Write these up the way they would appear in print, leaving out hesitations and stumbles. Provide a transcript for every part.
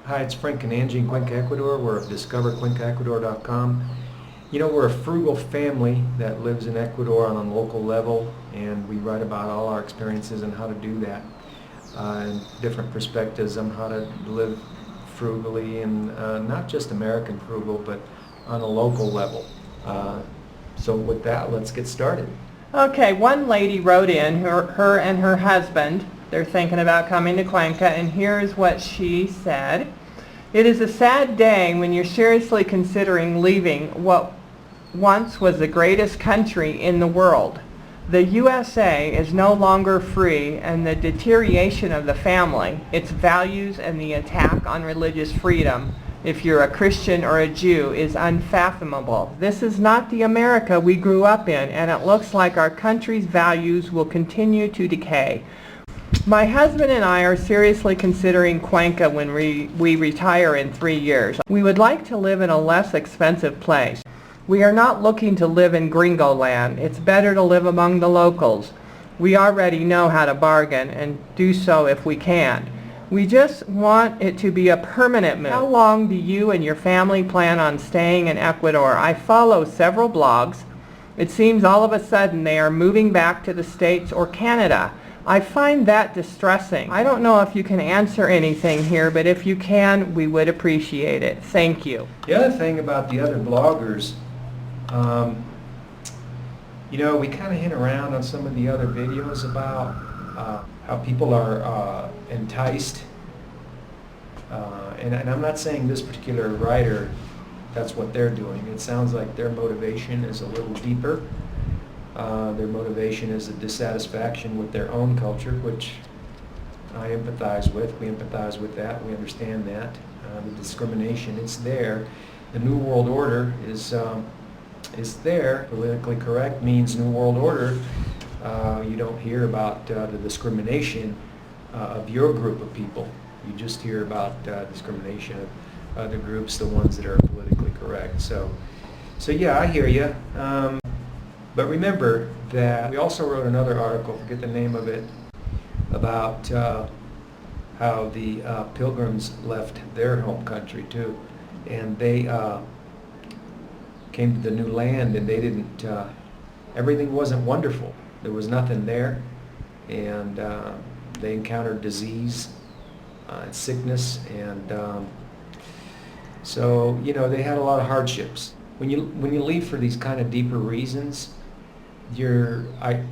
Hi, it's Frank and Angie in Cuenca, Ecuador. We're at discovercuencaecuador.com. You know, we're a frugal family that lives in Ecuador on a local level, and we write about all our experiences and how to do that, and different perspectives on how to live frugally, and not just American frugal, but on a local level. So with that, let's get started. Okay, one lady wrote in, her and her husband, they're thinking about coming to Cuenca, and here's what she said. It is a sad day when you're seriously considering leaving what once was the greatest country in the world. The USA is no longer free, and the deterioration of the family, its values, and the attack on religious freedom, if you're a Christian or a Jew, is unfathomable. This is not the America we grew up in, and it looks like our country's values will continue to decay. My husband and I are seriously considering Cuenca when we retire in 3 years. We would like to live in a less expensive place. We are not looking to live in gringo land. It's better to live among the locals. We already know how to bargain and do so if we can. We just want it to be a permanent move. How long do you and your family plan on staying in Ecuador? I follow several blogs. It seems all of a sudden they are moving back to the States or Canada. I find that distressing. I don't know if you can answer anything here, but if you can, we would appreciate it. Thank you. The other thing about the other bloggers, you know, we kind of hint around on some of the other videos about how people are enticed, and I'm not saying this particular writer, that's what they're doing. It sounds like their motivation is a little deeper. Their motivation is a dissatisfaction with their own culture, which I empathize with. We empathize with that. We understand that. The discrimination, it's there. The New World Order is there. Politically correct means New World Order. You don't hear about the discrimination of your group of people. You just hear about discrimination of other groups, the ones that are politically correct. So yeah, I hear you. But remember that we also wrote another article, forget the name of it, about how the Pilgrims left their home country too. And they came to the new land, and they didn't, everything wasn't wonderful. There was nothing there, and they encountered disease and sickness, and so, you know, they had a lot of hardships. When you leave for these kind of deeper reasons, I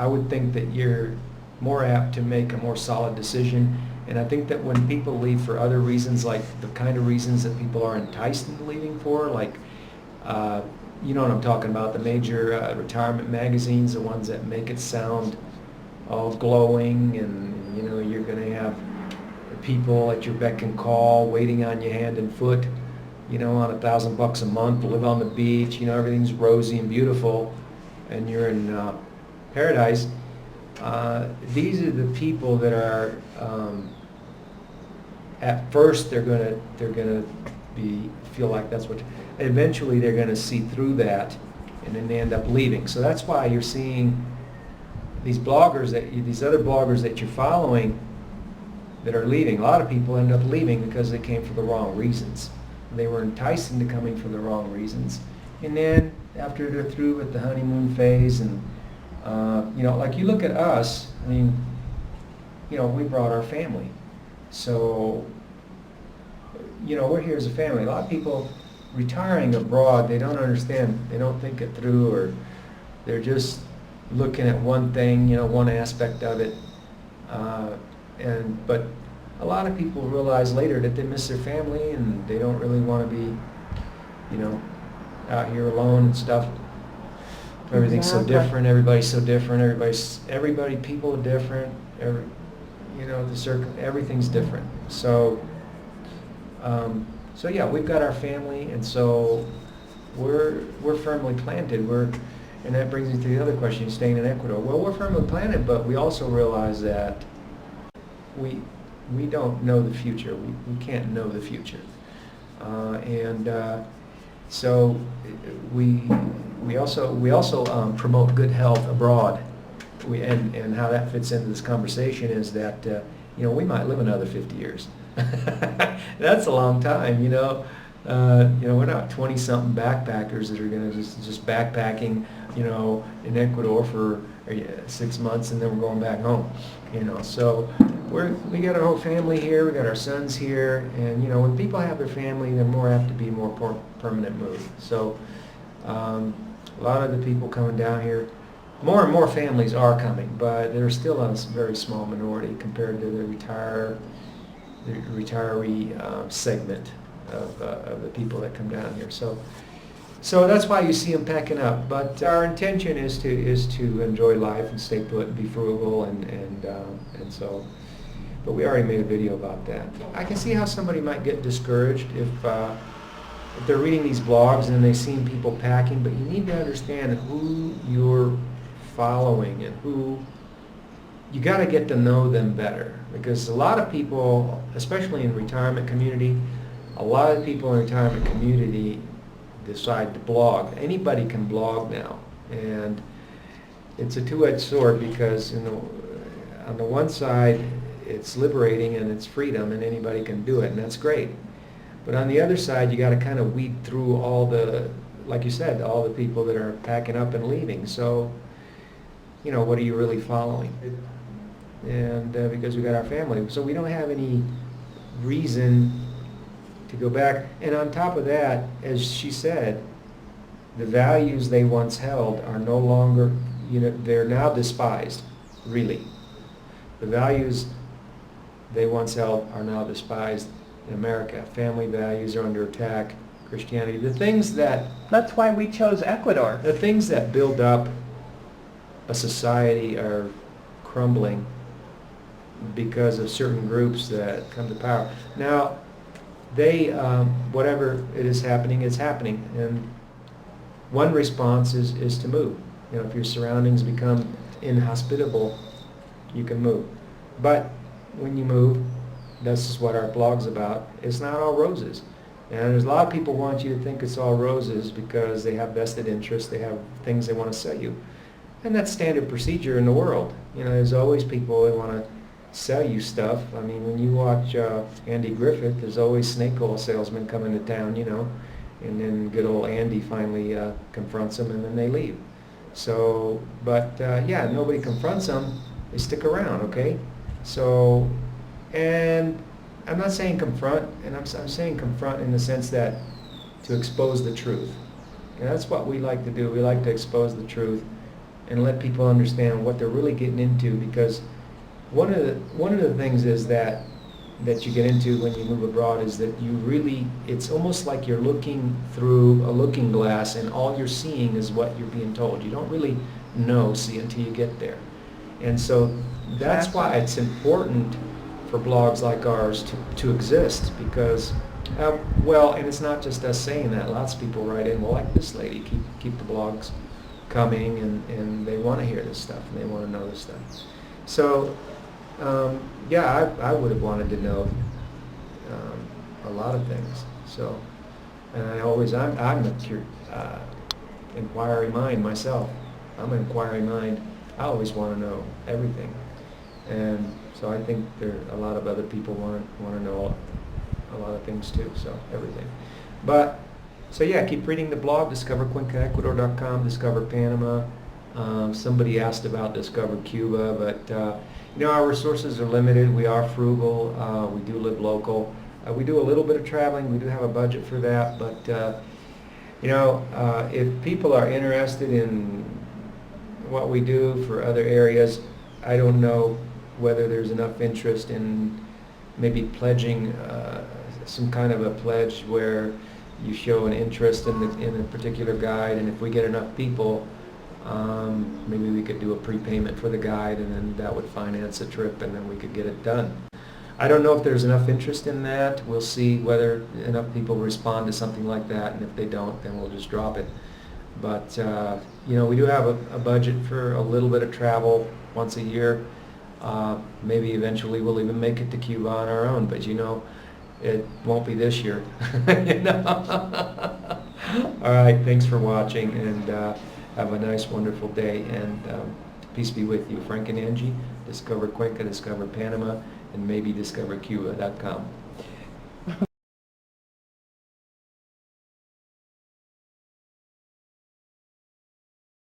would think that you're more apt to make a more solid decision. And I think that when people leave for other reasons, like the kind of reasons that people are enticed into leaving for, like, you know what I'm talking about, the major retirement magazines, the ones that make it sound all glowing, and, you know, you're going to have people at your beck and call, waiting on you hand and foot, you know, on $1,000 a month to live on the beach, you know, everything's rosy and beautiful, and you're in paradise. These are the people that are, at first they're gonna feel like that's what, eventually they're gonna see through that, and then they end up leaving. So that's why you're seeing these bloggers, these other bloggers that you're following that are leaving. A lot of people end up leaving because they came for the wrong reasons. They were enticed into coming for the wrong reasons, and then after they're through with the honeymoon phase, and you know, like you look at us, I mean, you know, we brought our family, so, you know, we're here as a family. A lot of people retiring abroad, they don't understand, they don't think it through, or they're just looking at one thing, you know, one aspect of it, but a lot of people realize later that they miss their family, and they don't really want to be, you know, out here alone and stuff. Everything's so different. Everybody's so different. People are different. You know, everything's different. So yeah, we've got our family, and so we're firmly planted. And that brings me to the other question: staying in Ecuador. Well, we're firmly planted, but we also realize that we don't know the future. We can't know the future, so we also promote good health abroad. And how that fits into this conversation is that you know, we might live another 50 years. That's a long time, you know. We're not 20-something backpackers that are going to just backpacking, you know, in Ecuador for 6 months and then we're going back home, you know. So we got our whole family here, we got our sons here, and you know, when people have their family, they're more apt to be more permanent move. So a lot of the people coming down here, more and more families are coming, but there's still a very small minority compared to the retiree segment of the people that come down here. So that's why you see them packing up. But our intention is to enjoy life and stay put and be frugal and so. But we already made a video about that. I can see how somebody might get discouraged if they're reading these blogs and they see people packing. But you need to understand who you're following and who you got to get to know them better, because a lot of people, especially in retirement community, a lot of people in retirement community decide to blog. Anybody can blog now, and it's a two-edged sword, because on the one side it's liberating and it's freedom and anybody can do it, and that's great. But on the other side, you got to kind of weed through all the, like you said, all the people that are packing up and leaving. So, you know, what are you really following? And because we got our family, so we don't have any reason to go back. And on top of that, as she said, the values they once held are no longer, you know, they're now despised, really. The values they once held are now despised in America. Family values are under attack. Christianity, the things that... That's why we chose Ecuador. The things that build up a society are crumbling because of certain groups that come to power. Now, they, whatever it is happening, it's happening. And one response is to move. You know, if your surroundings become inhospitable, you can move. But when you move, this is what our blog's about, it's not all roses. And there's a lot of people want you to think it's all roses because they have vested interests, they have things they want to sell you. And that's standard procedure in the world. You know, there's always people that want to sell you stuff. I mean, when you watch Andy Griffith, there's always snake oil salesmen coming to town, you know, and then good old Andy finally confronts them and then they leave. So, but yeah, nobody confronts them, they stick around, okay? So, and I'm not saying confront, and I'm saying confront in the sense that to expose the truth. And that's what we like to do. We like to expose the truth and let people understand what they're really getting into, because one of the things is that you get into when you move abroad is that you really, it's almost like you're looking through a looking glass and all you're seeing is what you're being told. You don't really see until you get there. And so that's why it's important for blogs like ours to exist, because well, and it's not just us saying that. Lots of people write in, well, like this lady, keep the blogs coming, and they want to hear this stuff and they want to know this stuff. So yeah, I would have wanted to know a lot of things. So, and I'm a inquiring mind myself. I'm an inquiring mind. I always want to know everything, and so I think there a lot of other people want to know a lot of things too. So everything, but so yeah, keep reading the blog. Discover CuencaEcuador.com. Discover Panama. Somebody asked about Discover Cuba, but you know, our resources are limited. We are frugal. We do live local. We do a little bit of traveling. We do have a budget for that, but you know, if people are interested in what we do for other areas, I don't know whether there's enough interest in maybe pledging some kind of a pledge where you show an interest in a particular guide, and if we get enough people, maybe we could do a prepayment for the guide, and then that would finance a trip, and then we could get it done. I don't know if there's enough interest in that. We'll see whether enough people respond to something like that, and if they don't, then we'll just drop it. But you know, we do have a budget for a little bit of travel once a year. Maybe eventually we'll even make it to Cuba on our own, but you know, it won't be this year. You know? All right, thanks for watching, and have a nice, wonderful day, and peace be with you. Frank and Angie, discover Cuenca, discover Panama, and maybe discover Cuba.com.